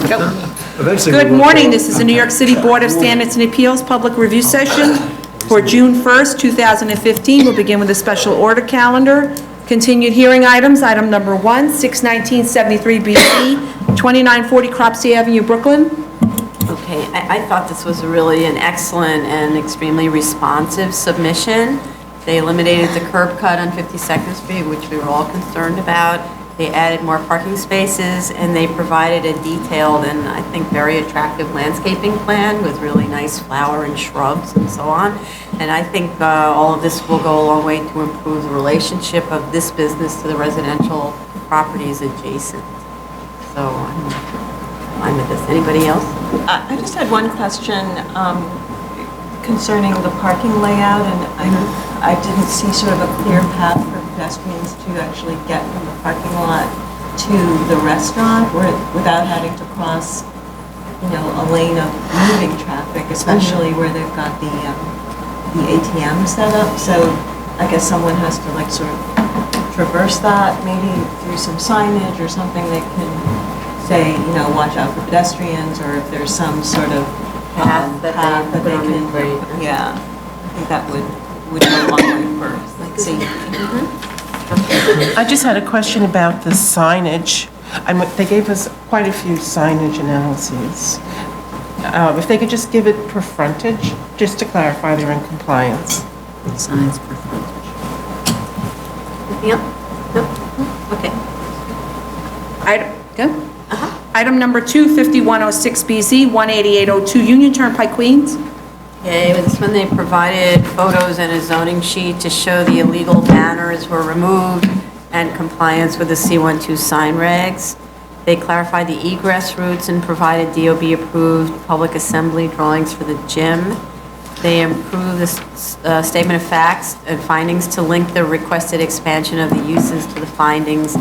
Eventually Good we will morning, call- this is the New York City Board of Standards and Appeals Public Review Session for June 1st, 2015. We'll begin with a special order calendar. Continued hearing items, item number 1, 61973 BC, 2940 Cropsey Avenue, Brooklyn. Okay, I thought this was really an excellent and extremely responsive submission. They eliminated the curb cut on 52nd Street, which we were all concerned about. They added more parking spaces, and they provided a detailed and, I think, very attractive landscaping plan with really nice flower and shrubs and so on. And I think all of this will go a long way to improve the relationship of this business to the residential properties adjacent. So I'm fine with this. Anybody else? I just had one question concerning the parking layout, and I didn't see sort of a clear path for pedestrians to actually get from the parking lot to the restaurant without having to cross, a lane of moving traffic, especially where they've got the ATM set up. So I guess someone has to sort of traverse that, maybe through some signage or something that can say, watch out for pedestrians, or if there's some sort of path that they can, yeah, I think that would go a long way for safety. I just had a question about the signage. They gave us quite a few signage analyses. If they could just give it per frontage, just to clarify they're in compliance. Signs per frontage. Anything else? No? Okay. Good. Item number 2, 5106 BZ, 18802 Union Turnpike, Queens. Okay, with this one, they provided photos and a zoning sheet to show the illegal banners were removed and compliance with the C12 sign regs. They clarified the egress routes and provided DOB-approved public assembly drawings for the gym. They improved the statement of facts and findings to link the requested expansion of the uses to the findings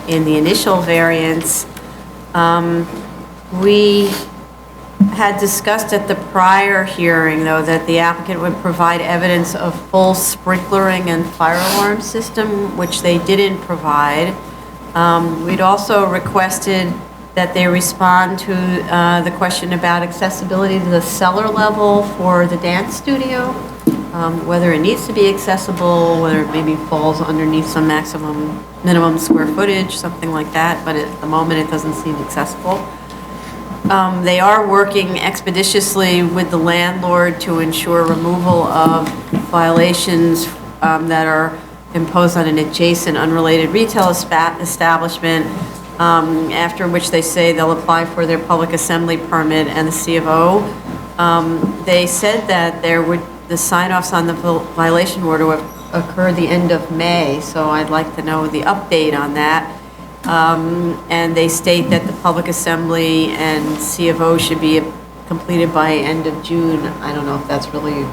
in the initial variance. We had discussed at the prior hearing, though, that the applicant would provide evidence of full sprinklering and fire alarm system, which they didn't provide. We'd also requested that they respond to the question about accessibility to the cellar level for the dance studio, whether it needs to be accessible, whether it maybe falls underneath some minimum square footage, something like that, but at the moment it doesn't seem accessible. They are working expeditiously with the landlord to ensure removal of violations that are imposed on an adjacent unrelated retail establishment, after which they say they'll apply for their public assembly permit and the C of O. They said that the sign-offs on the violation order would occur the end of May, so I'd like to know the update on that. And they state that the public assembly and C of O should be completed by end of June. I don't know if that's really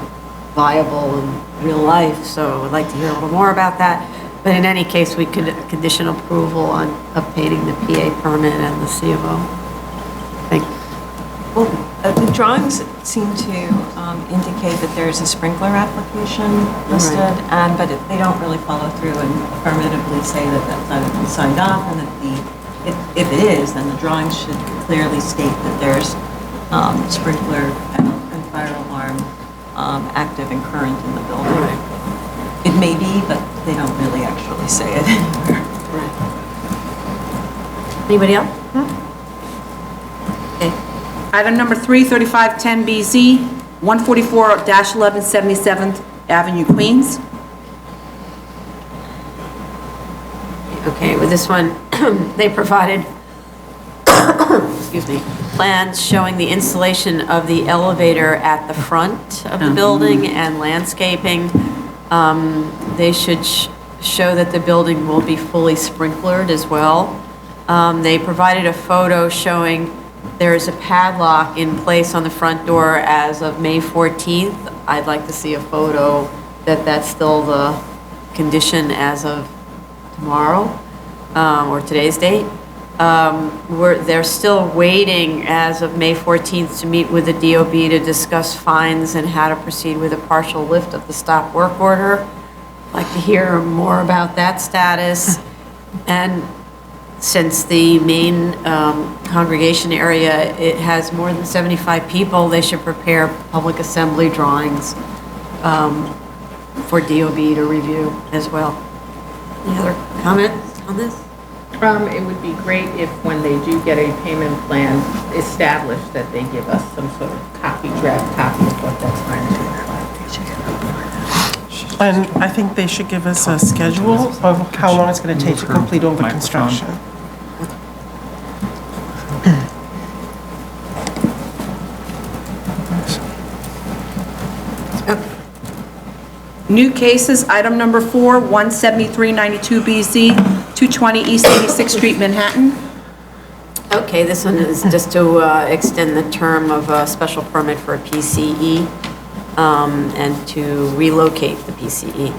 viable in real life, so I'd like to hear a little more about that. But in any case, we could condition approval on obtaining the PA permit and the C of O. Thank you. Well, the drawings seem to indicate that there's a sprinkler application listed, Right. But they don't really follow through and affirmatively say that that's not been signed off, and that if it is, then the drawings should clearly state that there's sprinkler and fire alarm active and current in the building. Right. It may be, but they don't really actually say it anywhere. Right. Anybody else? Okay. Item number 3, 3510 BZ, 144-11 77th Avenue, Queens. Okay, with this one, they provided, excuse me, plans showing the installation of the elevator at the front of the building and landscaping. They should show that the building will be fully sprinklered as well. They provided a photo showing there's a padlock in place on the front door as of May 14th. I'd like to see a photo that that's still the condition as of tomorrow, or today's date. They're still waiting as of May 14th to meet with the DOB to discuss fines and how to proceed with a partial lift of the stop work order. I'd like to hear more about that status. And since the main congregation area, it has more than 75 people, they should prepare public assembly drawings for DOB to review as well. Any other comments on this? It would be great if, when they do get a payment plan established, that they give us some sort of draft copy of what that's going to look like. And I think they should give us a schedule of how long it's going to take to complete all the construction. New cases, item number 4, 17392BZ, 220 East 86th Street, Manhattan. Okay, this one is just to extend the term of a special permit for a PCE and to relocate the PCE.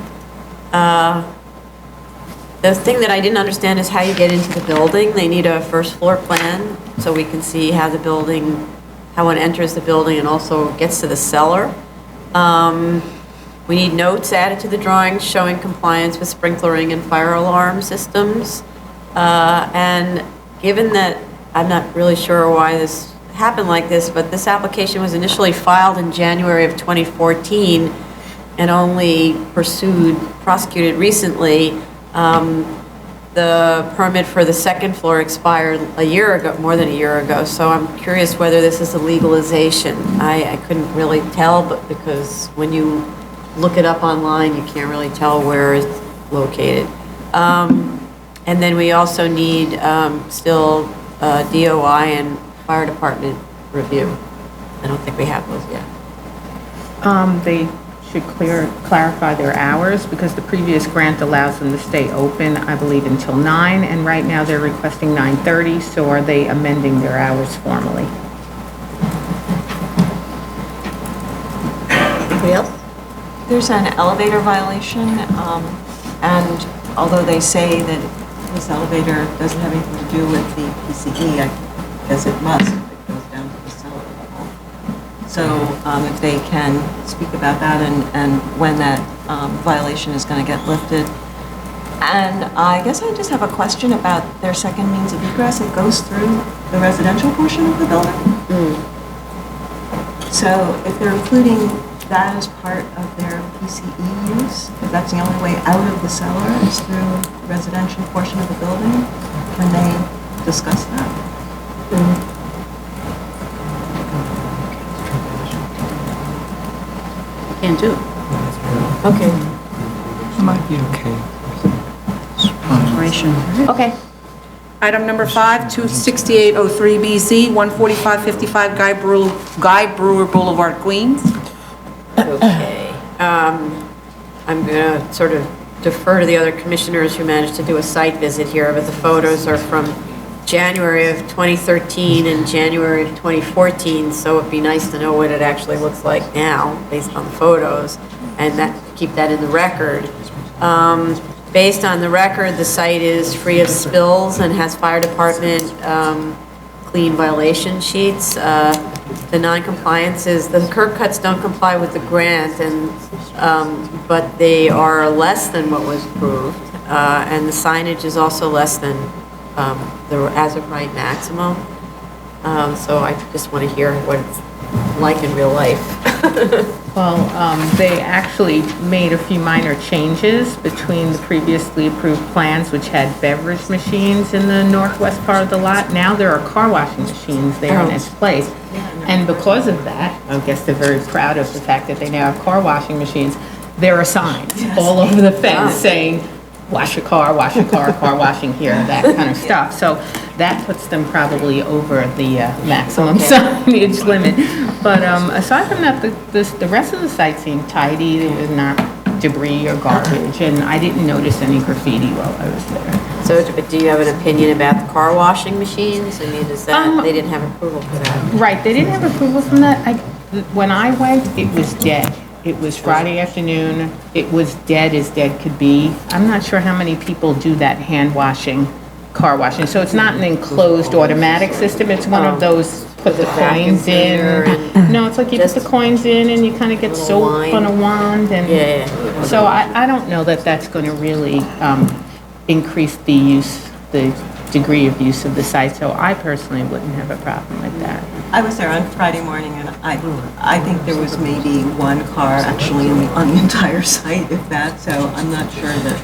The thing that I didn't understand is how you get into the building. They need a first floor plan so we can see how the building, how one enters the building and also gets to the cellar. We need notes added to the drawings showing compliance with sprinklering and fire alarm systems. And given that, I'm not really sure why this happened like this, but this application was initially filed in January of 2014 and only prosecuted recently. The permit for the second floor expired a year ago, more than a year ago, so I'm curious whether this is a legalization. I couldn't really tell, but because when you look it up online, you can't really tell where it's located. And then we also need still DOI and fire department review. I don't think we have those yet. They should clarify their hours, because the previous grant allows them to stay open, I believe, until 9, and right now they're requesting 9:30, so are they amending their hours formally? Anybody else? There's an elevator violation, and although they say that this elevator doesn't have anything to do with the PCE, I guess it must if it goes down to the cellar level. So if they can speak about that and when that violation is going to get lifted. And I guess I just have a question about their second means of egress. It goes through the residential portion of the building. So if they're including that as part of their PCE use, if that's the only way out of the cellar is through the residential portion of the building, can they discuss that? Can't do it. Okay. Might be okay. Okay. Item number 5, 26803BZ, 14555 Guy Brewer Boulevard, Queens. Okay. I'm going to sort of defer to the other commissioners who managed to do a site visit here, but the photos are from January of 2013 and January of 2014, so it'd be nice to know what it actually looks like now, based on the photos, and keep that in the record. Based on the record, the site is free of spills and has fire department clean violation sheets. The non-compliance is the curb cuts don't comply with the grant, but they are less than what was approved, and the signage is also less than the as of right maximum. So I just want to hear what it's like in real life. Well, they actually made a few minor changes between the previously approved plans, which had beverage machines in the northwest part of the lot. Now there are car washing machines there in its place. And because of that, I guess they're very proud of the fact that they now have car washing machines. There are signs all over the fence saying, wash your car, car washing here, that kind of stuff. So that puts them probably over the maximum signage limit. But aside from that, the rest of the site seemed tidy. There was not debris or garbage, and I didn't notice any graffiti while I was there. So do you have an opinion about the car washing machines? I mean, is that, they didn't have approval for that? Right, they didn't have approval from that. When I went, it was dead. It was Friday afternoon. It was dead as dead could be. I'm not sure how many people do that hand washing, car washing. So it's not an enclosed automatic system. It's one of those put the coins in. No, it's like you put the coins in and you kind of get soap on a wand. And so I don't know that that's going to really increase the use, the degree of use of the site, so I personally wouldn't have a problem with that. I was there on Friday morning, and I think there was maybe one car actually on the entire site, if that, so I'm not sure that,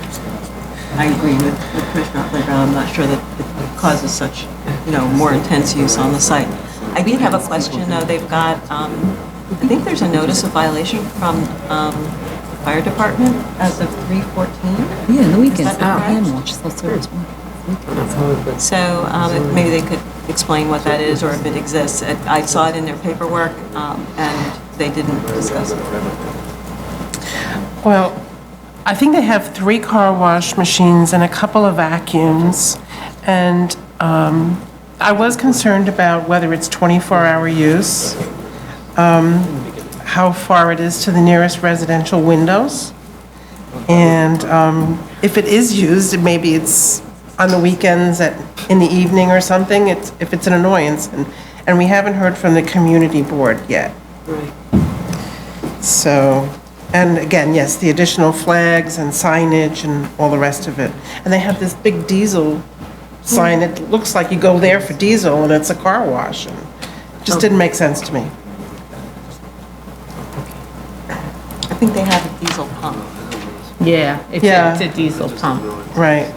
I agree with Commissioner Brown, I'm not sure that it causes such, more intense use on the site. I did have a question, though. They've got, I think there's a notice of violation from the fire department as of 3/14. Yeah, in the weekends, Is that correct? hand wash, that's the worst one. So maybe they could explain what that is, or if it exists. I saw it in their paperwork, and they didn't discuss it. Well, I think they have 3 car wash machines and a couple of vacuums, and I was concerned about whether it's 24-hour use, how far it is to the nearest residential windows, and if it is used, maybe it's on the weekends in the evening or something, if it's an annoyance, and we haven't heard from the community board yet. Right. So, and again, yes, the additional flags and signage and all the rest of it. And they have this big diesel sign, it looks like you go there for diesel and it's a car wash, and it just didn't make sense to me. I think they have a diesel pump. Yeah, it's a diesel pump. Right.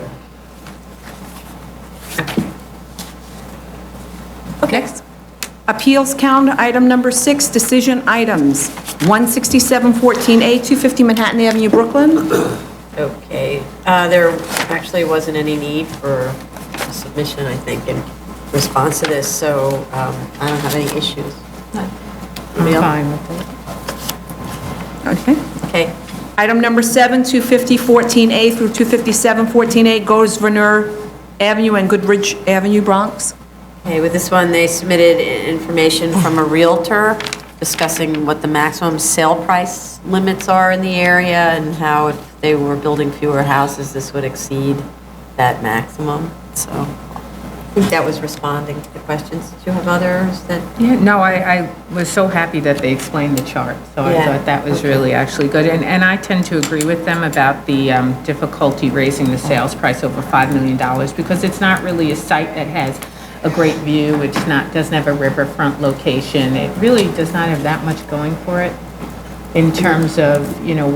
Next. Appeals calendar, item number 6, decision items. 16714A, 250 Manhattan Avenue, Brooklyn. Okay, there actually wasn't any need for a submission, I think, in response to this, so I don't have any issues. Anybody else? Fine with it. Okay. Okay, Item number 7, 25014A through 25714A, Grosvenor Avenue and Goodrich Avenue, Bronx. okay, with this one, they submitted information from a Realtor discussing what the maximum sale price limits are in the area and how if they were building fewer houses, this would exceed that maximum. So I think that was responding to the questions. Did you have others that? Yeah, no, I was so happy that they explained the chart, so I Yeah. thought that was really actually good. And I tend to agree with them about the difficulty raising the sales price over $5 million, because it's not really a site that has a great view, doesn't have a riverfront location. It really does not have that much going for it in terms of,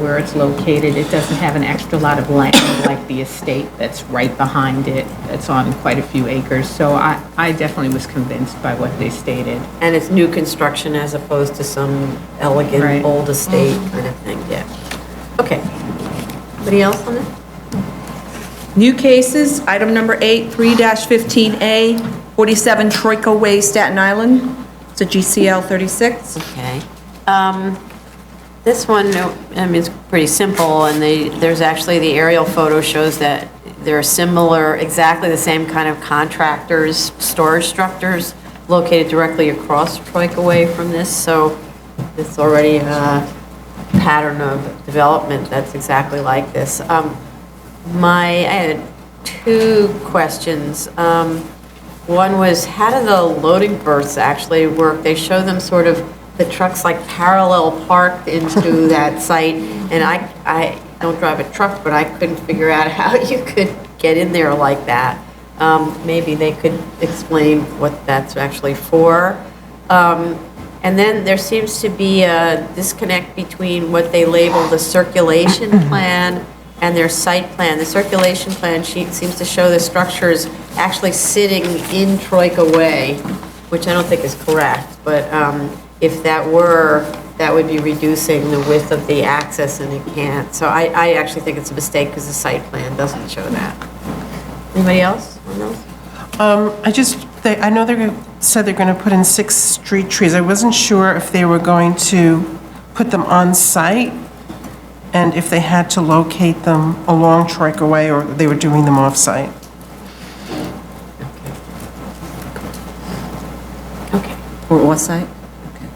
where it's located. It doesn't have an extra lot of land like the estate that's right behind it, that's on quite a few acres. So I definitely was convinced by what they stated. And it's new construction as opposed to some elegant Right. old estate kind of thing, yeah. Okay. Anybody else on it? New cases, item number 8, 3-15A, 47 Troika Way, Staten Island. It's a GCL 36. Okay. This one, it's pretty simple, and there's actually, the aerial photo shows that there are similar, exactly the same kind of contractors, storage structures located directly across Troika Way from this, so it's already a pattern of development that's exactly like this. I had 2 questions. One was, how do the loading berths actually work? They show them sort of, the trucks like parallel parked into that site, and I don't drive a truck, but I couldn't figure out how you could get in there like that. Maybe they could explain what that's actually for. And then there seems to be a disconnect between what they label the circulation plan and their site plan. The circulation plan sheet seems to show the structures actually sitting in Troika Way, which I don't think is correct, but if that were, that would be reducing the width of the access, and it can't. So I actually think it's a mistake because the site plan doesn't show that. Anybody else on those? I know said they're going to put in 6 street trees. I wasn't sure if they were going to put them on site and if they had to locate them along Troika Way, or they were doing them off site. Okay. Or what site? Okay.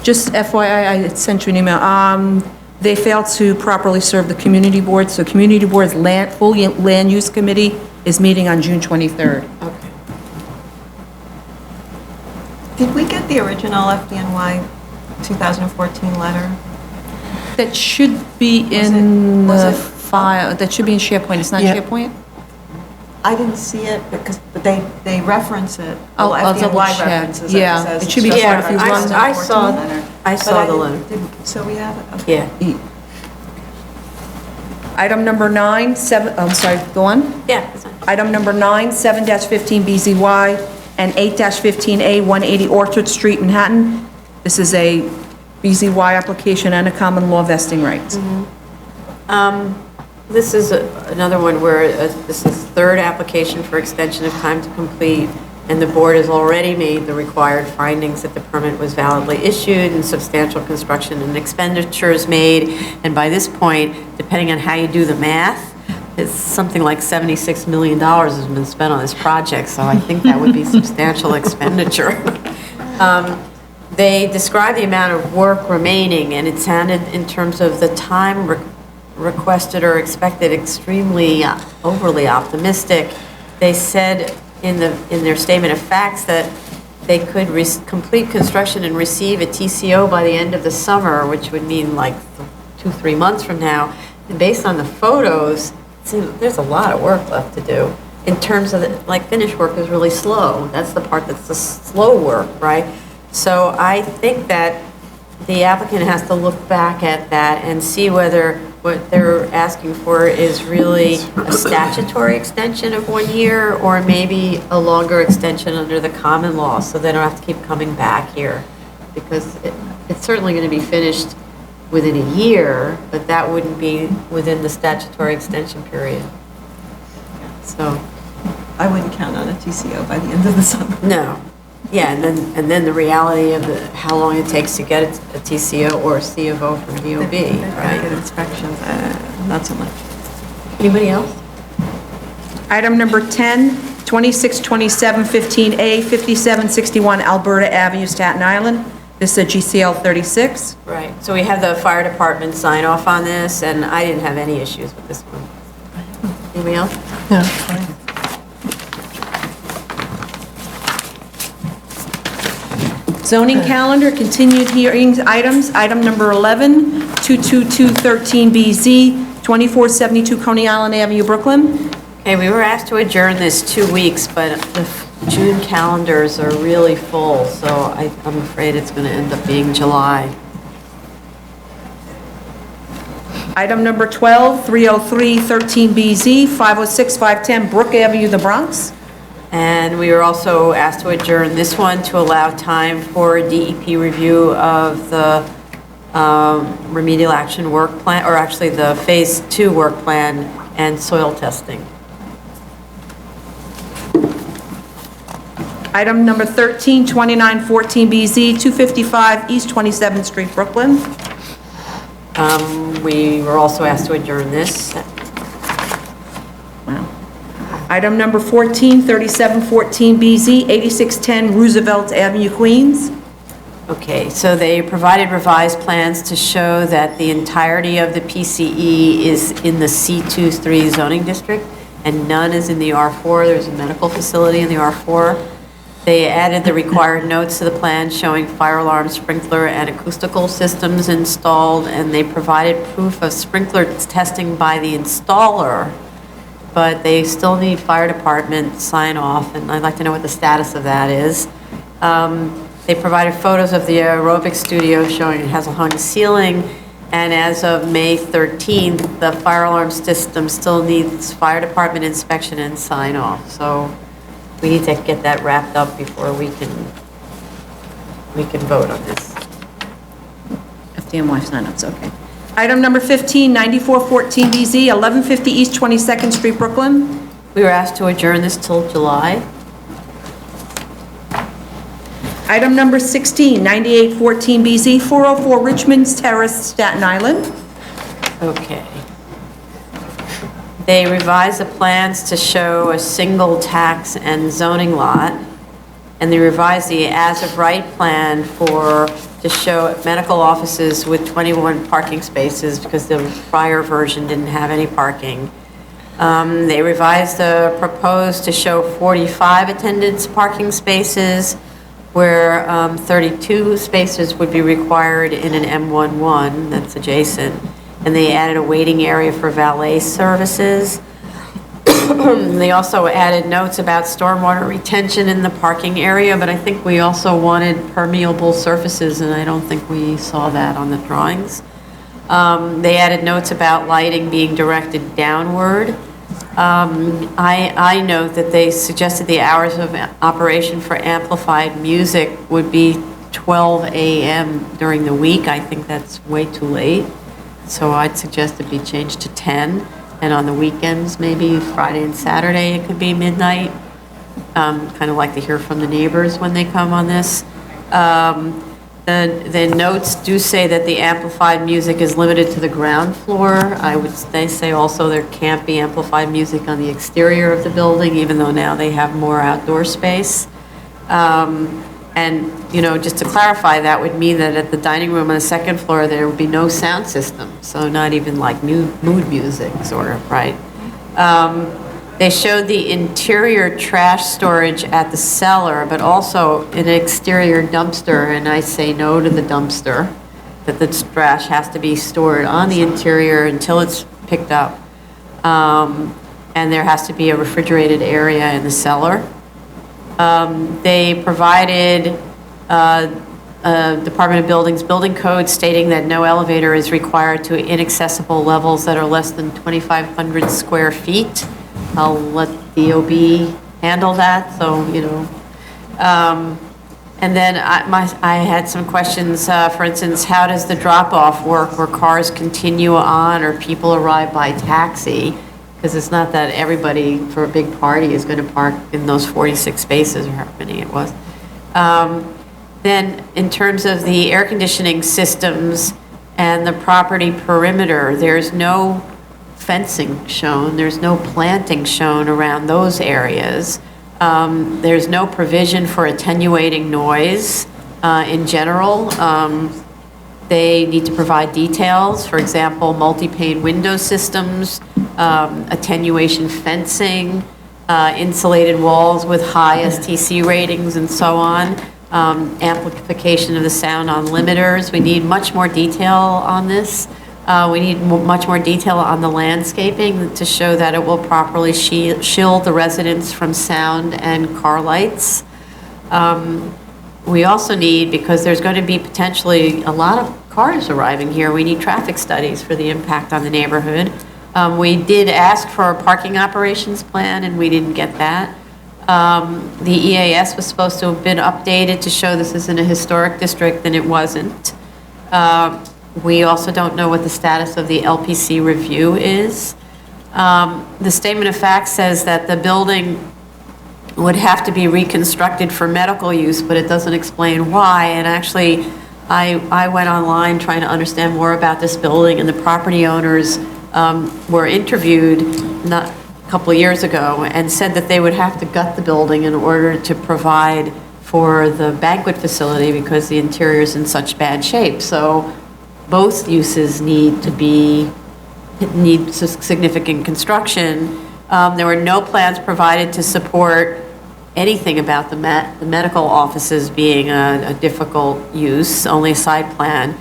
Just FYI, I sent you an email. They failed to properly serve the community board, so community board's full land use committee is meeting on June 23rd. Okay. Did we get the original FDNY 2014 letter? That should be in Was the it- file, that should be in SharePoint. It's not Yeah. SharePoint? I didn't see it but they reference it. I'll Well, double FDNY check. references Yeah, says it should be it's part just of your referenced in I the saw- 14 letter. I But saw the didn't- letter. So we have it? Okay. Yeah. Item number 9, 7, I'm sorry, go on. Yeah, that's fine. Item number 9, 7-15 BZY and 8-15A, 180 Orchard Street, Manhattan. This is a BZY application and a common law vesting rights. This is another one where this is third application for extension of time to complete, and the board has already made the required findings that the permit was validly issued and substantial construction and expenditures made. And by this point, depending on how you do the math, it's something like $76 million has been spent on this project, so I think that would be substantial expenditure. They describe the amount of work remaining, and it sounded in terms of the time requested or expected extremely overly optimistic. They said in their statement of facts that they could complete construction and receive a TCO by the end of the summer, which would mean like 2-3 months from now. And based on the photos, there's a lot of work left to do. In terms of finish work is really slow. That's the part that's the slow work, right? So I think that the applicant has to look back at that and see whether what they're asking for is really a statutory extension of 1 year or maybe a longer extension under the common law, so they don't have to keep coming back here. Because it's certainly going to be finished within a year, but that wouldn't be within the statutory extension period. So, I wouldn't count on a TCO by the end of the summer. no. Yeah, and then the reality of how long it takes to get a TCO or a C of O from DOB, right? Get inspections, not so much. Anybody else? Item number 10, 262715A, 5761 Alberta Avenue, Staten Island. This is a GCL 36. Right, so we have the fire department sign off on this, and I didn't have any issues with this one. Anybody else? No, fine. Zoning calendar, continued hearings items. Item number 11, 22213BZ, 2472 Coney Island Avenue, Brooklyn. Okay, we were asked to adjourn this 2 weeks, but the June calendars are really full, so I'm afraid it's going to end up being July. Item number 12, 30313BZ, 506-510 Brook Avenue, the Bronx. And we were also asked to adjourn this one to allow time for DEP review of the remedial action work plan, or actually the Phase 2 work plan and soil testing. Item number 13, 2914BZ, 255 East 27th Street, Brooklyn. We were also asked to adjourn this. Item number 14, 3714BZ, 8610 Roosevelt Avenue, Queens. Okay, so they provided revised plans to show that the entirety of the PCE is in the C23 zoning district, and none is in the R4. There's a medical facility in the R4. They added the required notes to the plan showing fire alarm, sprinkler, and acoustical systems installed, and they provided proof of sprinkler testing by the installer, but they still need fire department sign off, and I'd like to know what the status of that is. They provided photos of the aerobic studio showing it has a hung ceiling, and as of May 13th, the fire alarm system still needs fire department inspection and sign off. So we need to get that wrapped up before we can vote on this. FDNY sign-ups, okay. Item number 15, 9414BZ, 1150 East 22nd Street, Brooklyn. We were asked to adjourn this till July. Item number 16, 9814BZ, 404 Richmond's Terrace, Staten Island. Okay. They revised the plans to show a single tax and zoning lot, and they revised the as-of-right plan to show medical offices with 21 parking spaces because the prior version didn't have any parking. They revised the proposed to show 45 attendance parking spaces where 32 spaces would be required in an M11 that's adjacent. And they added a waiting area for valet services. They also added notes about stormwater retention in the parking area, but I think we also wanted permeable surfaces, and I don't think we saw that on the drawings. They added notes about lighting being directed downward. I note that they suggested the hours of operation for amplified music would be 12 a.m. during the week. I think that's way too late, so I'd suggest it be changed to 10. And on the weekends, maybe Friday and Saturday, it could be midnight. Kind of like to hear from the neighbors when they come on this. The notes do say that the amplified music is limited to the ground floor. They say also there can't be amplified music on the exterior of the building, even though now they have more outdoor space. And, just to clarify, that would mean that at the dining room on the second floor, there would be no sound system, so not even like mood music, sort of, right? They showed the interior trash storage at the cellar, but also an exterior dumpster, and I say no to the dumpster, that the trash has to be stored on the interior until it's picked up. And there has to be a refrigerated area in the cellar. They provided Department of Buildings building code stating that no elevator is required to inaccessible levels that are less than 2,500 square feet. I'll let DOB handle that, so, and then I had some questions, for instance, how does the drop-off work where cars continue on or people arrive by taxi? Because it's not that everybody for a big party is going to park in those 46 spaces, or how many it was. Then in terms of the air conditioning systems and the property perimeter, there's no fencing shown, there's no planting shown around those areas. There's no provision for attenuating noise in general. They need to provide details, for example, multi-pane window systems, attenuation fencing, insulated walls with high STC ratings and so on, amplification of the sound on limiters. We need much more detail on this. We need much more detail on the landscaping to show that it will properly shield the residents from sound and car lights. We also need, because there's going to be potentially a lot of cars arriving here, we need traffic studies for the impact on the neighborhood. We did ask for a parking operations plan, and we didn't get that. The EAS was supposed to have been updated to show this is in a historic district, and it wasn't. We also don't know what the status of the LPC review is. The statement of facts says that the building would have to be reconstructed for medical use, but it doesn't explain why. And actually, I went online trying to understand more about this building, and the property owners were interviewed a couple of years ago and said that they would have to gut the building in order to provide for the banquet facility because the interior is in such bad shape. So both uses need significant construction. There were no plans provided to support anything about the medical offices being a difficult use, only a side plan.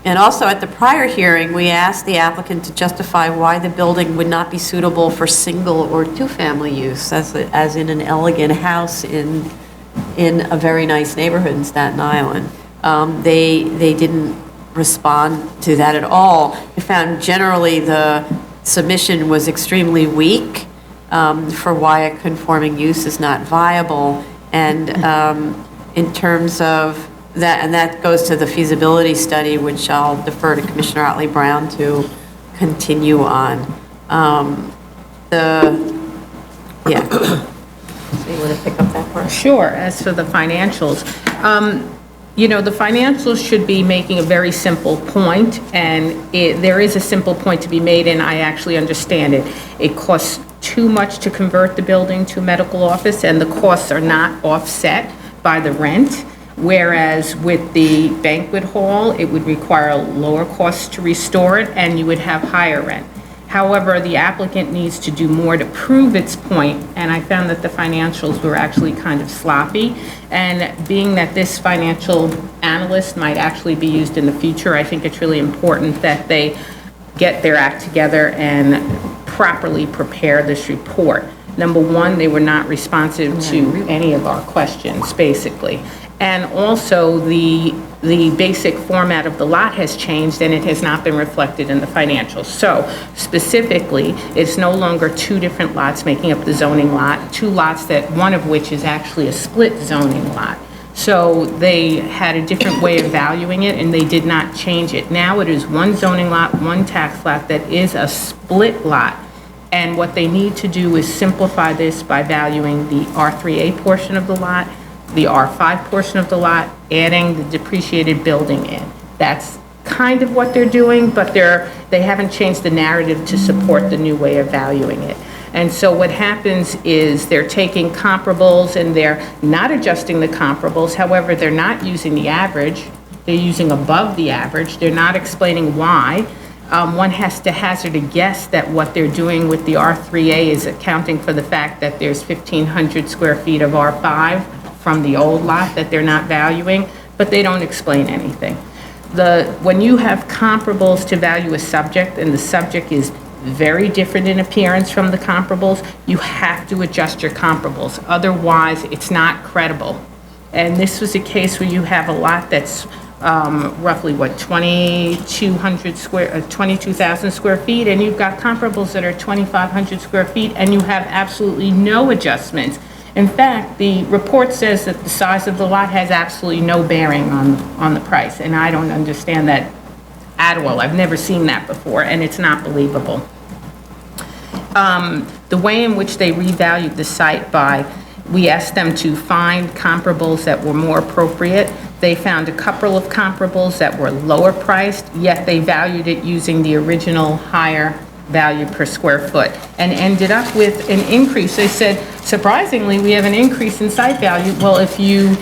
And also at the prior hearing, we asked the applicant to justify why the building would not be suitable for single or two-family use, as in an elegant house in a very nice neighborhood in Staten Island. They didn't respond to that at all. They found generally the submission was extremely weak for why a conforming use is not viable. And in terms of that, and that goes to the feasibility study, which I'll defer to Commissioner Otley Brown to continue on. So you want to pick up that part? Sure. As for the financials, the financials should be making a very simple point, and there is a simple point to be made, and I actually understand it. It costs too much to convert the building to a medical office, and the costs are not offset by the rent. Whereas with the banquet hall, it would require lower costs to restore it, and you would have higher rent. However, the applicant needs to do more to prove its point, and I found that the financials were actually kind of sloppy. And being that this financial analyst might actually be used in the future, I think it's really important that they get their act together and properly prepare this report. Number one, they were not responsive to any of our questions, basically. And also, the basic format of the lot has changed, and it has not been reflected in the financials. So specifically, it's no longer two different lots making up the zoning lot, two lots that, one of which is actually a split zoning lot. So they had a different way of valuing it, and they did not change it. Now it is one zoning lot, one tax lot that is a split lot. And what they need to do is simplify this by valuing the R3A portion of the lot, the R5 portion of the lot, adding the depreciated building in. That's kind of what they're doing, but they haven't changed the narrative to support the new way of valuing it. And so what happens is they're taking comparables and they're not adjusting the comparables. However, they're not using the average. They're using above the average. They're not explaining why. One has to hazard a guess that what they're doing with the R3A is accounting for the fact that there's 1,500 square feet of R5 from the old lot that they're not valuing, but they don't explain anything. When you have comparables to value a subject, and the subject is very different in appearance from the comparables, you have to adjust your comparables. Otherwise, it's not credible. And this was a case where you have a lot that's roughly, 22,000 square feet, and you've got comparables that are 2,500 square feet, and you have absolutely no adjustments. In fact, the report says that the size of the lot has absolutely no bearing on the price, and I don't understand that at all. I've never seen that before, and it's not believable. The way in which they revalued the site we asked them to find comparables that were more appropriate. They found a couple of comparables that were lower priced, yet they valued it using the original higher value per square foot and ended up with an increase. They said, surprisingly, we have an increase in site value. Well, if you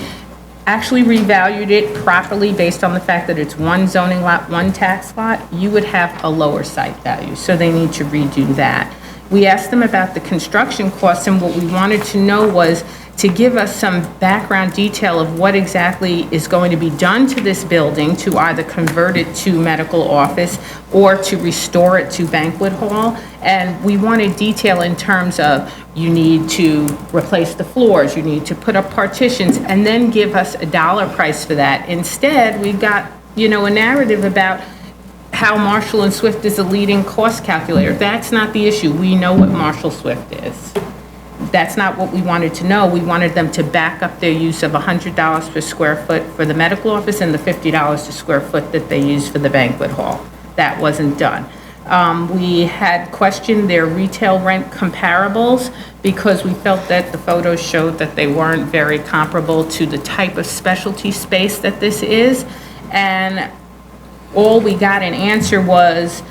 actually revalued it properly based on the fact that it's one zoning lot, one tax lot, you would have a lower site value. So they need to redo that. We asked them about the construction costs, and what we wanted to know was to give us some background detail of what exactly is going to be done to this building to either convert it to medical office or to restore it to banquet hall. And we wanted detail in terms of you need to replace the floors, you need to put up partitions, and then give us a dollar price for that. Instead, we've got, a narrative about how Marshall and Swift is a leading cost calculator. That's not the issue. We know what Marshall Swift is. That's not what we wanted to know. We wanted them to back up their use of $100 per square foot for the medical office and the $50 per square foot that they use for the banquet hall. That wasn't done. We had questioned their retail rent comparables because we felt that the photos showed that they weren't very comparable to the type of specialty space that this is. And all we got an answer was,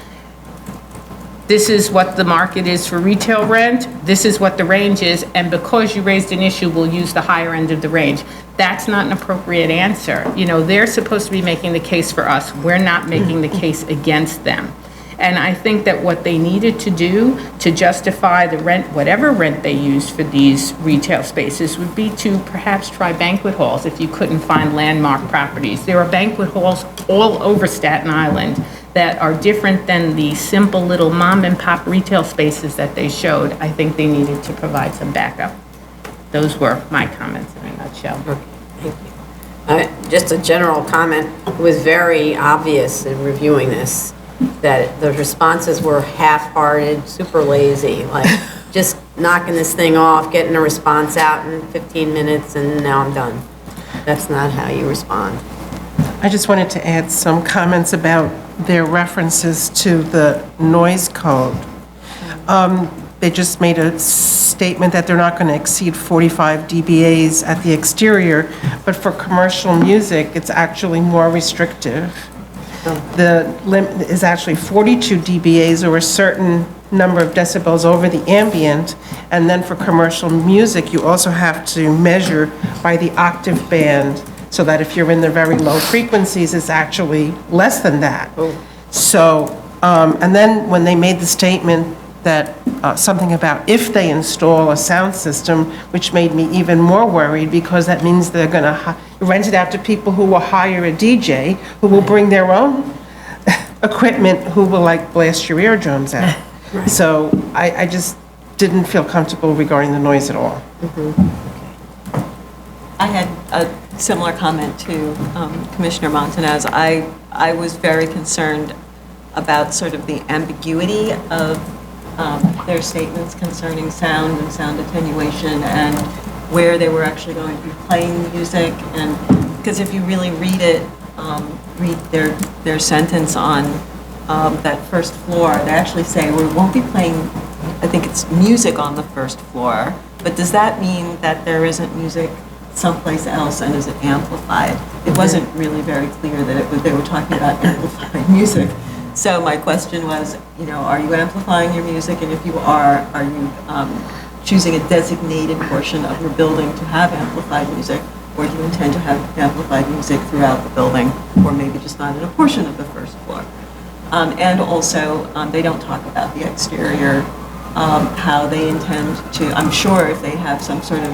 this is what the market is for retail rent, this is what the range is, and because you raised an issue, we'll use the higher end of the range. That's not an appropriate answer. They're supposed to be making the case for us. We're not making the case against them. And I think that what they needed to do to justify the rent, whatever rent they used for these retail spaces, would be to perhaps try banquet halls if you couldn't find landmark properties. There are banquet halls all over Staten Island that are different than the simple little mom and pop retail spaces that they showed. I think they needed to provide some backup. Those were my comments in a nutshell. Okay, thank you. Just a general comment. It was very obvious in reviewing this that the responses were half-hearted, super lazy, like just knocking this thing off, getting a response out in 15 minutes, and now I'm done. That's not how you respond. I just wanted to add some comments about their references to the noise code. They just made a statement that they're not going to exceed 45 dBAs at the exterior, but for commercial music, it's actually more restrictive. The limit is actually 42 dBAs, or a certain number of decibels over the ambient, and then for commercial music, you also have to measure by the octave band, so that if you're in the very low frequencies, it's actually less than that. So, and then when they made the statement that something about if they install a sound system, which made me even more worried, because that means they're going to rent it out to people who will hire a DJ, who will bring their own equipment, who will blast your eardrums out. So I just didn't feel comfortable regarding the noise at all. I had a similar comment to Commissioner Montanez. I was very concerned about sort of the ambiguity of their statements concerning sound and sound attenuation and where they were actually going to be playing music. And because if you really read it, read their sentence on that first floor, they actually say, we won't be playing, I think it's music on the first floor, but does that mean that there isn't music someplace else, and is it amplified? It wasn't really very clear that they were talking about amplified music. So my question was, are you amplifying your music? And if you are you choosing a designated portion of your building to have amplified music? Or do you intend to have amplified music throughout the building, or maybe just not in a portion of the first floor? And also, they don't talk about the exterior, how they intend to, I'm sure if they have some sort of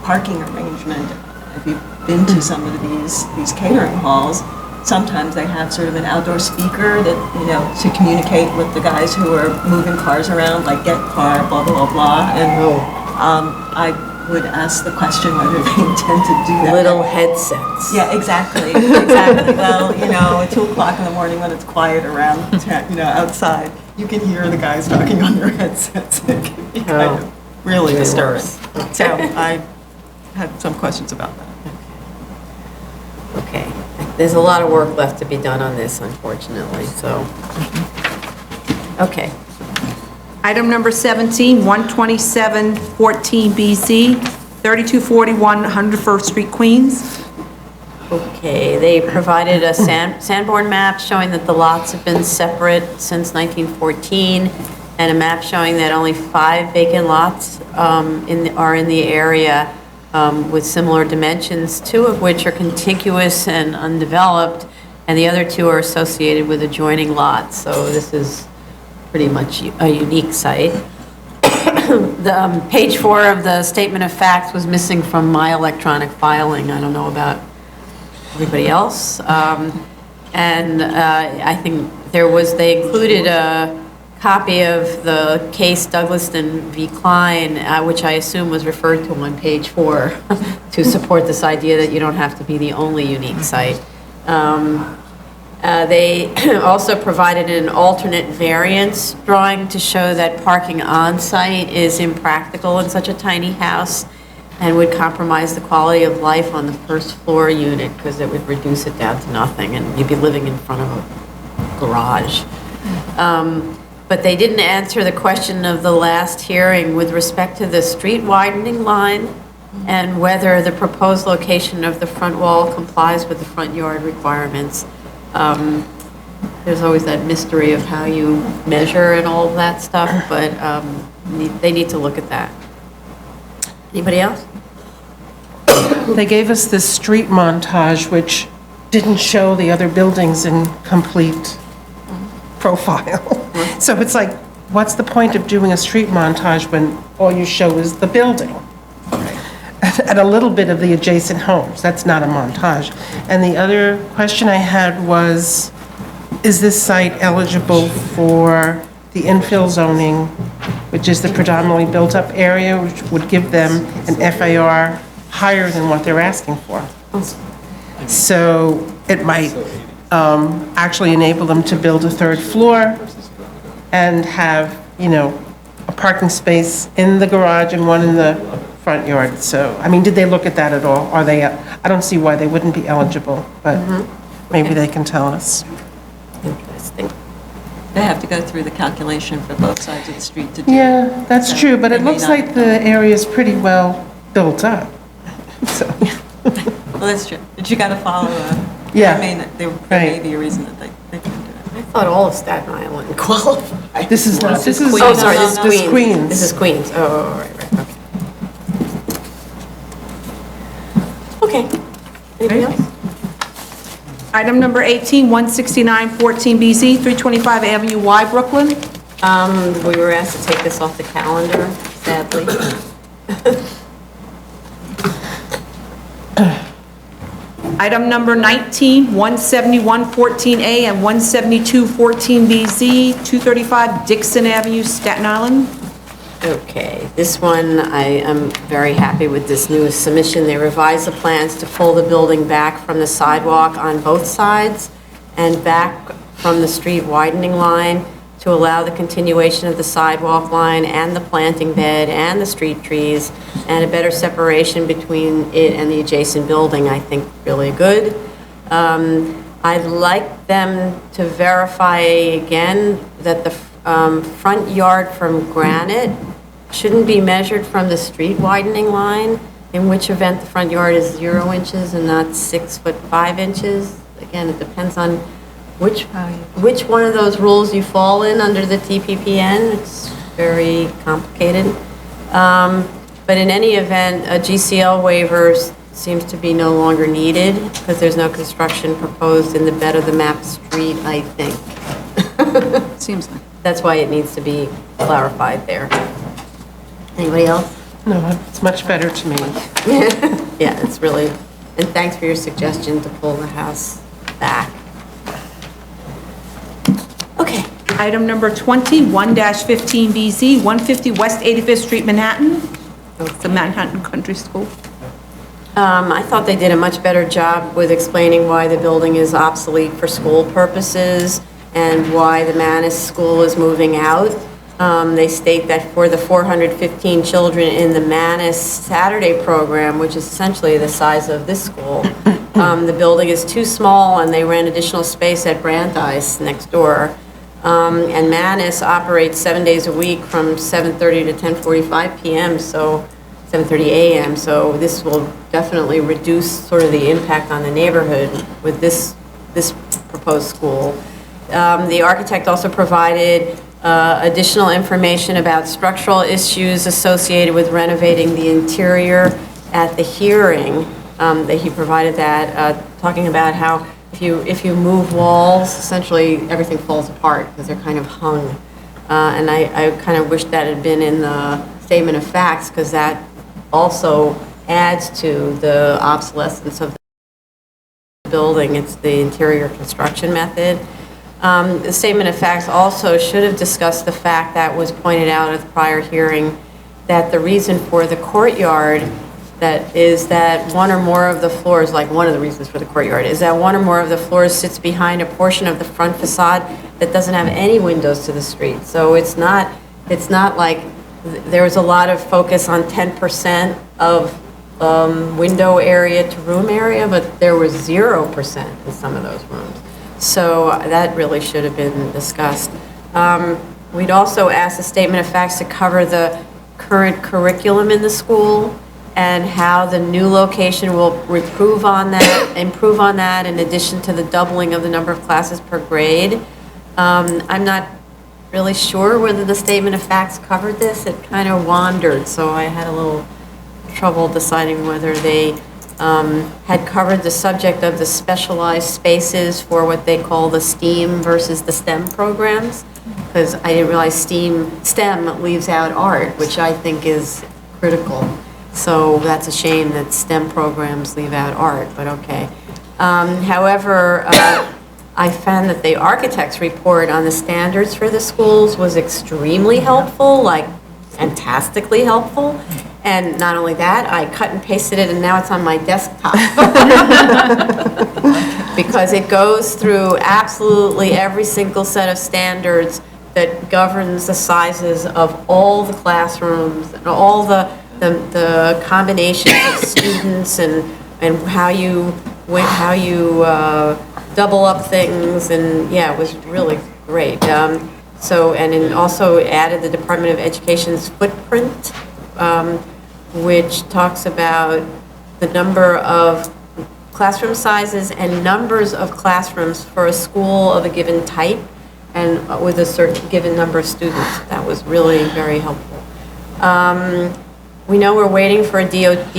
parking arrangement, if you've been to some of these catering halls, sometimes they have sort of an outdoor speaker that, to communicate with the guys who are moving cars around, like get car, blah, blah, blah, blah. And I would ask the question whether they intend to do that. Little headsets. Yeah, exactly, exactly. Well, at 2 o'clock in the morning when it's quiet around, outside, you can hear the guys talking on their headsets. It can be kind of really disturbing. So I had some questions about that. Okay. There's a lot of work left to be done on this, unfortunately, so. Okay. Item number 17, 12714 BZ, 3241 101st Street, Queens. Okay, they provided a Sanborn map showing that the lots have been separate since 1914, and a map showing that only 5 vacant lots are in the area with similar dimensions, 2 of which are contiguous and undeveloped, and the other 2 are associated with adjoining lots. So this is pretty much a unique site. The page 4 of the statement of facts was missing from my electronic filing. I don't know about everybody else. And I think they included a copy of the case Douglaston v. Klein, which I assume was referred to on page 4 to support this idea that you don't have to be the only unique site. They also provided an alternate variance drawing to show that parking on-site is impractical in such a tiny house and would compromise the quality of life on the first floor unit because it would reduce it down to nothing and you'd be living in front of a garage. But they didn't answer the question of the last hearing with respect to the street widening line and whether the proposed location of the front wall complies with the front yard requirements. There's always that mystery of how you measure and all of that stuff, but they need to look at that. Anybody else? They gave us this street montage, which didn't show the other buildings in complete profile. So it's like, what's the point of doing a street montage when all you show is the building? And a little bit of the adjacent homes. That's not a montage. And the other question I had was, is this site eligible for the infill zoning, which is the predominantly built-up area, which would give them an FAR higher than what they're asking for? So it might actually enable them to build a 3rd floor and have, a parking space in the garage and one in the front yard. So, did they look at that at all? Are they, I don't see why they wouldn't be eligible, but maybe they can tell us. Interesting. They have to go through the calculation for both sides of the street to do. Yeah, that's So true, but they it may looks not- like the area's pretty well built up. So, Well, that's true, but you got to follow. Yeah, There may be a reason that they can do it. I thought all of Staten Island qualified. this is not, this is. Oh, sorry, this is no, Queens. Queens. This is Queens. Oh, right, okay. Okay. Anybody else? Item number 18, 16914 BZ, 325 Avenue Y, Brooklyn. We were asked to take this off the calendar, sadly. Item number 19, 17114A and 17214BZ, 235 Dixon Avenue, Staten Island. Okay, this one, I am very happy with this newest submission. They revised the plans to pull the building back from the sidewalk on both sides and back from the street widening line to allow the continuation of the sidewalk line and the planting bed and the street trees and a better separation between it and the adjacent building, I think really good. I'd like them to verify again that the front yard from Granite shouldn't be measured from the street widening line, in which event the front yard is 0 inches and not 6 foot 5 inches. Again, it depends on which one of those rules you fall in under the TPPN. It's very complicated. But in any event, a GCL waiver seems to be no longer needed because there's no construction proposed in the bed of the map street, I think. Seems like. That's why it needs to be clarified there. Anybody else? No, it's much better to me. Yeah, it's really, and thanks for your suggestion to pull the house back. Okay. Item number 20, 1-15BZ, 150 West 85th Street, Manhattan. It's the Manhattan Country School. I thought they did a much better job with explaining why the building is obsolete for school purposes and why the Manus School is moving out. They state that for the 415 children in the Manus Saturday program, which is essentially the size of this school, the building is too small and they rent additional space at Brandeis next door. And Manus operates 7 days a week from 7:30 to 10:45 p.m., so 7:30 a.m., so this will definitely reduce sort of the impact on the neighborhood with this proposed school. The architect also provided additional information about structural issues associated with renovating the interior at the hearing. That he provided that, talking about how if you move walls, essentially everything falls apart because they're kind of hung. And I kind of wish that had been in the statement of facts because that also adds to the obsolescence of the building. It's the interior construction method. The statement of facts also should have discussed the fact that was pointed out at the prior hearing that the reason for the courtyard that is that one or more of the floors, like one of the reasons for the courtyard, is that one or more of the floors sits behind a portion of the front facade that doesn't have any windows to the street. So it's not like there was a lot of focus on 10% of window area to room area, but there was 0% in some of those rooms. So that really should have been discussed. We'd also asked the statement of facts to cover the current curriculum in the school and how the new location will improve on that in addition to the doubling of the number of classes per grade. I'm not really sure whether the statement of facts covered this. It kind of wandered, so I had a little trouble deciding whether they had covered the subject of the specialized spaces for what they call the STEAM versus the STEM programs, because I didn't realize STEM leaves out art, which I think is critical. So that's a shame that STEM programs leave out art, but okay. However, I found that the architect's report on the standards for the schools was extremely helpful, like fantastically helpful. And not only that, I cut and pasted it and now it's on my desktop. Because it goes through absolutely every single set of standards that governs the sizes of all the classrooms and all the combinations of students and how you double up things, and yeah, it was really great. And it also added the Department of Education's footprint, which talks about the number of classroom sizes and numbers of classrooms for a school of a given type and with a certain given number of students. That was really very helpful. We know we're waiting for a DOB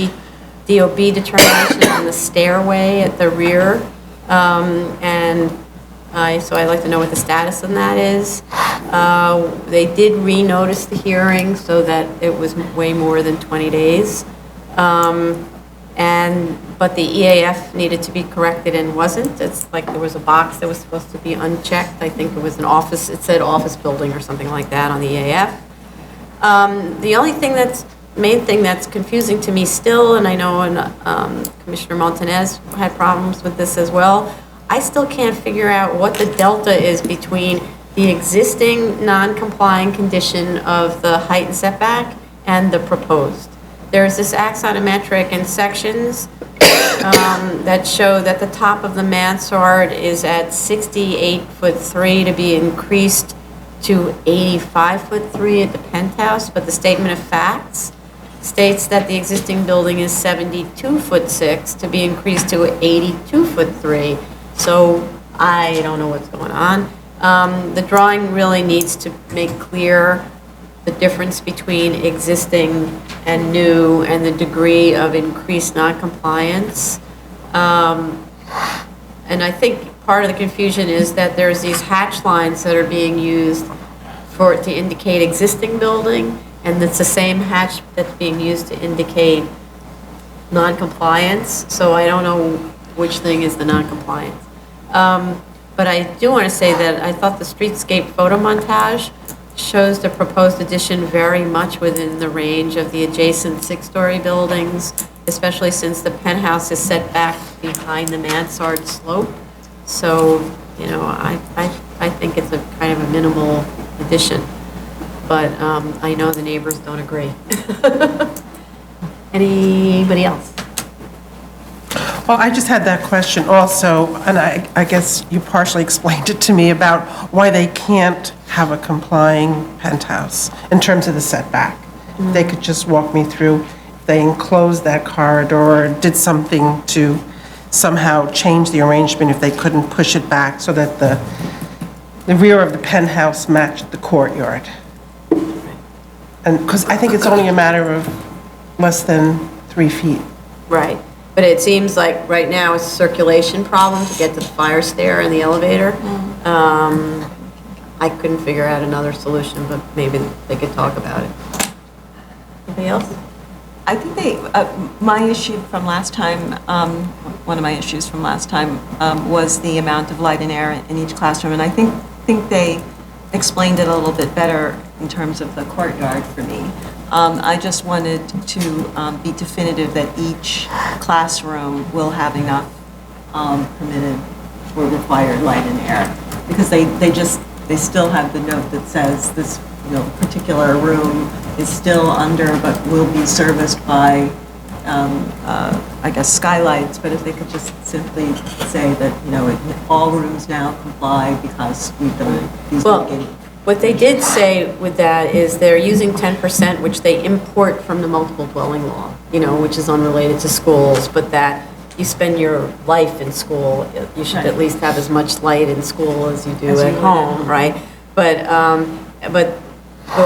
determination on the stairway at the rear, so I'd like to know what the status on that is. They did renotice the hearing so that it was way more than 20 days. but the EAF needed to be corrected and wasn't. It's like there was a box that was supposed to be unchecked. I think it was an office, it said office building or something like that on the EAF. The only thing main thing that's confusing to me still, and I know Commissioner Montanez had problems with this as well, I still can't figure out what the delta is between the existing non-complying condition of the height and setback and the proposed. There's this axonometric in sections that show that the top of the mansard is at 68'3" to be increased to 85'3" at the penthouse, but the statement of facts states that the existing building is 72'6" to be increased to 82'3". So I don't know what's going on. The drawing really needs to make clear the difference between existing and new and the degree of increased noncompliance. And I think part of the confusion is that there's these hatch lines that are being used to indicate existing building, and it's the same hatch that's being used to indicate noncompliance. So I don't know which thing is the noncompliance. But I do want to say that I thought the streetscape photo montage shows the proposed addition very much within the range of the adjacent 6-story buildings, especially since the penthouse is set back behind the mansard slope. So, you know, I think it's a kind of a minimal addition, but I know the neighbors don't agree. Anybody else? Well, I just had that question also, and I guess you partially explained it to me about why they can't have a complying penthouse in terms of the setback. They could just walk me through, if they enclosed that corridor, or did something to somehow change the arrangement, if they couldn't push it back so that the rear of the penthouse matched the courtyard. And, because I think it's only a matter of less than 3 feet. Right. But it seems like right now it's a circulation problem to get to the fire stair and the elevator. I couldn't figure out another solution, but maybe they could talk about it. Anybody else? I think my issue from last time, one of my issues from last time was the amount of light and air in each classroom, and I think they explained it a little bit better in terms of the courtyard for me. I just wanted to be definitive that each classroom will have enough permitted or required light and air, because they still have the note that says this, you know, particular room is still under but will be serviced by I guess skylights, but if they could just simply say that, you know, all rooms now comply because we've done these mitigating. What they did say with that is they're using 10%, which they import from the multiple dwelling law, you know, which is unrelated to schools, but that you spend your life in school, you should at least have as much light in school as you do at home, right? But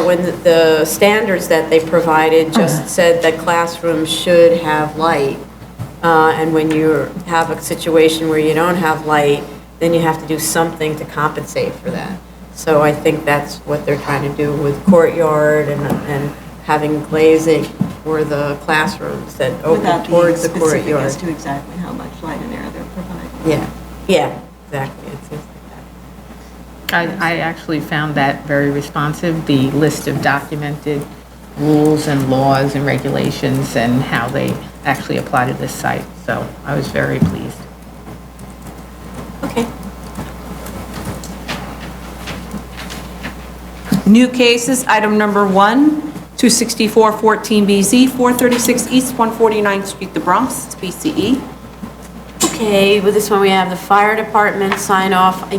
when the standards that they provided just said that classrooms should have light, and when you have a situation where you don't have light, then you have to do something to compensate for that. So I think that's what they're trying to do with courtyard and having glazing for the classrooms that open towards the courtyard. Without being specific as to exactly how much light and air they're providing. Yeah, exactly. It seems like that. I actually found that very responsive, the list of documented rules and laws and regulations and how they actually apply to this site. So I was very pleased. Okay. New cases, item number 1, 264-14BZ, 436 East 149th Street, the Bronx, it's BCE. Okay, with this one we have the fire department sign off. I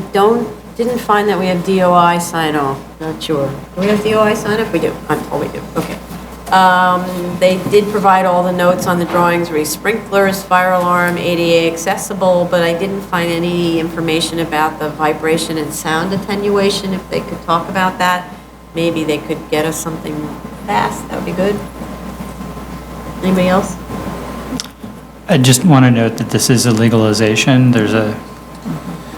didn't find that we have DOI sign off. Not sure. Do we have DOI sign off? We do. I'm told we do. Okay. They did provide all the notes on the drawings, sprinklers, fire alarm, ADA accessible, but I didn't find any information about the vibration and sound attenuation. If they could talk about that, maybe they could get us something fast. That would be good. Anybody else? I just want to note that this is a legalization. There's a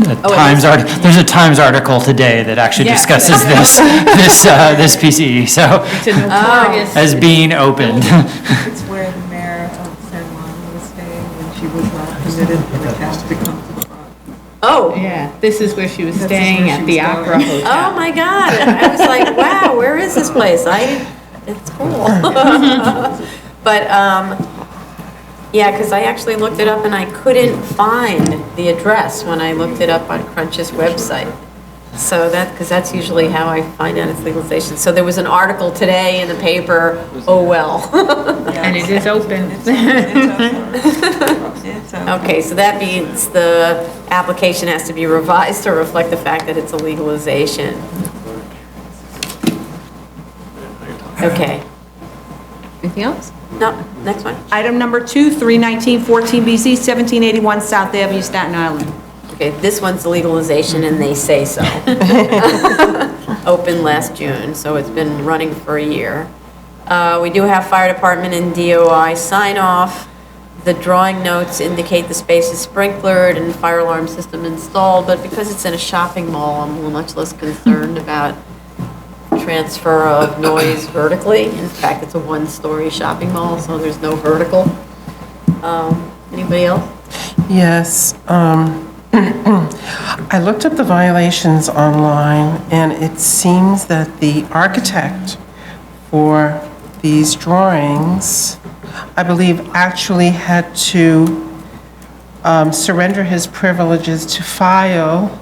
is. There's a Times article today that actually Yes. discusses this PCE, so It's a notorious. as being opened. It's where the mayor of San Juan was staying when she it has to come to the front. Oh, Yeah, this is where she was This is staying where at she the was Opera going. Hotel. oh my God. I was like, wow, where is this place? It's cool. But, yeah, because I actually looked it up and I couldn't find the address when I looked it up on Crunch's website. So because that's usually how I find out it's legalization. So there was an article today in the paper, oh well. And it is open. It's open. It's open. Okay, so that means the application has to be revised to reflect the fact that it's a legalization. Okay. Anything else? No, next one. Item number 2, 319-14BZ, 1781 South Avenue, Staten Island. Okay, this one's the legalization and they say so. Opened last June, so it's been running for a year. We do have fire department and DOI sign off. The drawing notes indicate the space is sprinklered and fire alarm system installed, but because it's in a shopping mall, I'm much less concerned about transfer of noise vertically. In fact, it's a one-story shopping mall, so there's no vertical. Anybody else? Yes. I looked up the violations online, and it seems that the architect for these drawings, I believe, actually had to surrender his privileges to file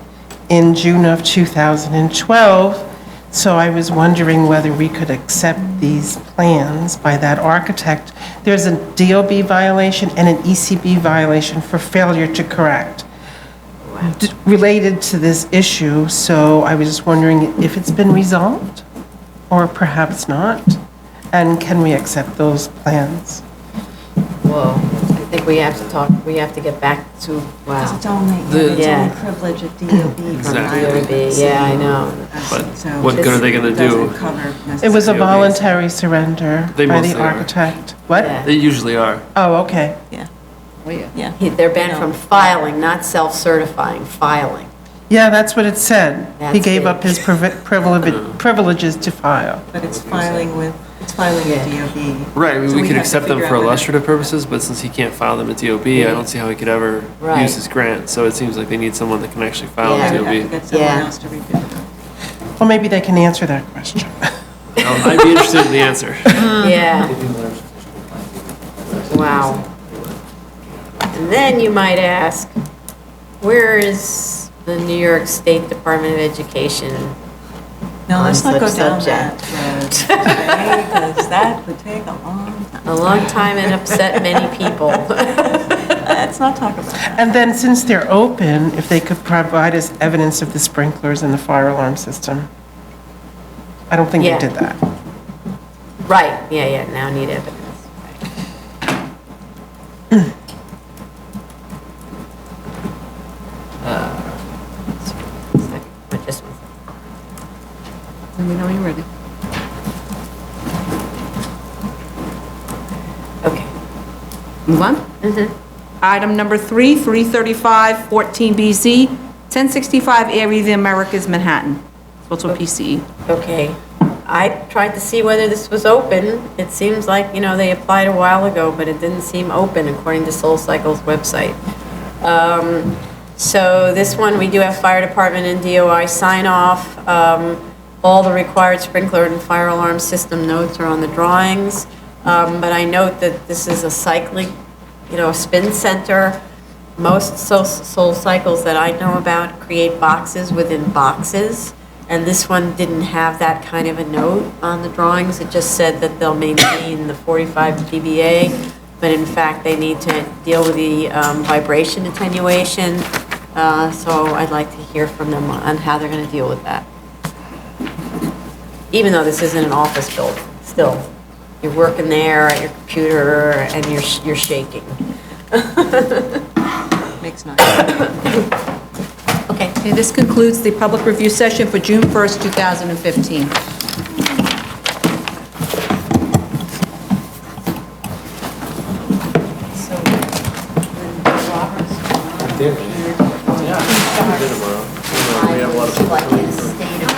in June of 2012. So I was wondering whether we could accept these plans by that architect. There's a DOB violation and an ECB violation for failure to correct related to this issue. So I was just wondering if it's been resolved or perhaps not. And can we accept those plans? Whoa, I think we have to talk, we have to get back to, Because wow. it's only, Yeah. it's only privilege of DOB. Exactly. DOB, yeah, I know. But So what good are they gonna it do? doesn't cover It was a DOBs. voluntary surrender They by the mostly are. architect. What? Yeah. They usually are. Oh, okay. Yeah. They're banned from filing, not self-certifying, filing. Yeah, that's what it said. He That's gave it. up his privileges to file. But it's filing with DOB. Right, I mean, So we we could have to accept them figure for out whether- illustrative purposes, but since he can't file them at DOB, I don't see how he could ever Right. use his grant. So it seems like they need someone that can actually file Yeah. at I would have to DOB. get someone Yeah. else to redo it. Well, maybe they can answer that question. I'd be interested in the answer. Yeah. Wow. And then you might ask, where is the New York State Department of Education? No, let's not go Concept down subject. that road today, because that would take a long time. A long time and upset many people. Let's not talk about that. And then since they're open, if they could provide us evidence of the sprinklers and the fire alarm system. I don't think they Yeah. did that. Right, yeah, now need evidence. Just one second. Let me know when you're ready. Okay. Move on. Item number 3, 335-14BZ, 1065 Area of the Americas, Manhattan. It's also PCE. Okay. I tried to see whether this was open. It seems like, they applied a while ago, but it didn't seem open according to SoulCycle's website. So this one, we do have fire department and DOI sign off. All the required sprinkler and fire alarm system notes are on the drawings. But I note that this is a cycling, a spin center. Most SoulCycles that I know about create boxes within boxes. And this one didn't have that kind of a note on the drawings. It just said that they'll maintain the 45 dBA, but in fact, they need to deal with the vibration attenuation. So I'd like to hear from them on how they're gonna deal with that. Even though this isn't an office building, still, you're working there at your computer and you're shaking. Makes noise. Okay. Okay, this concludes the public review session for June 1st, 2015. Like in a state of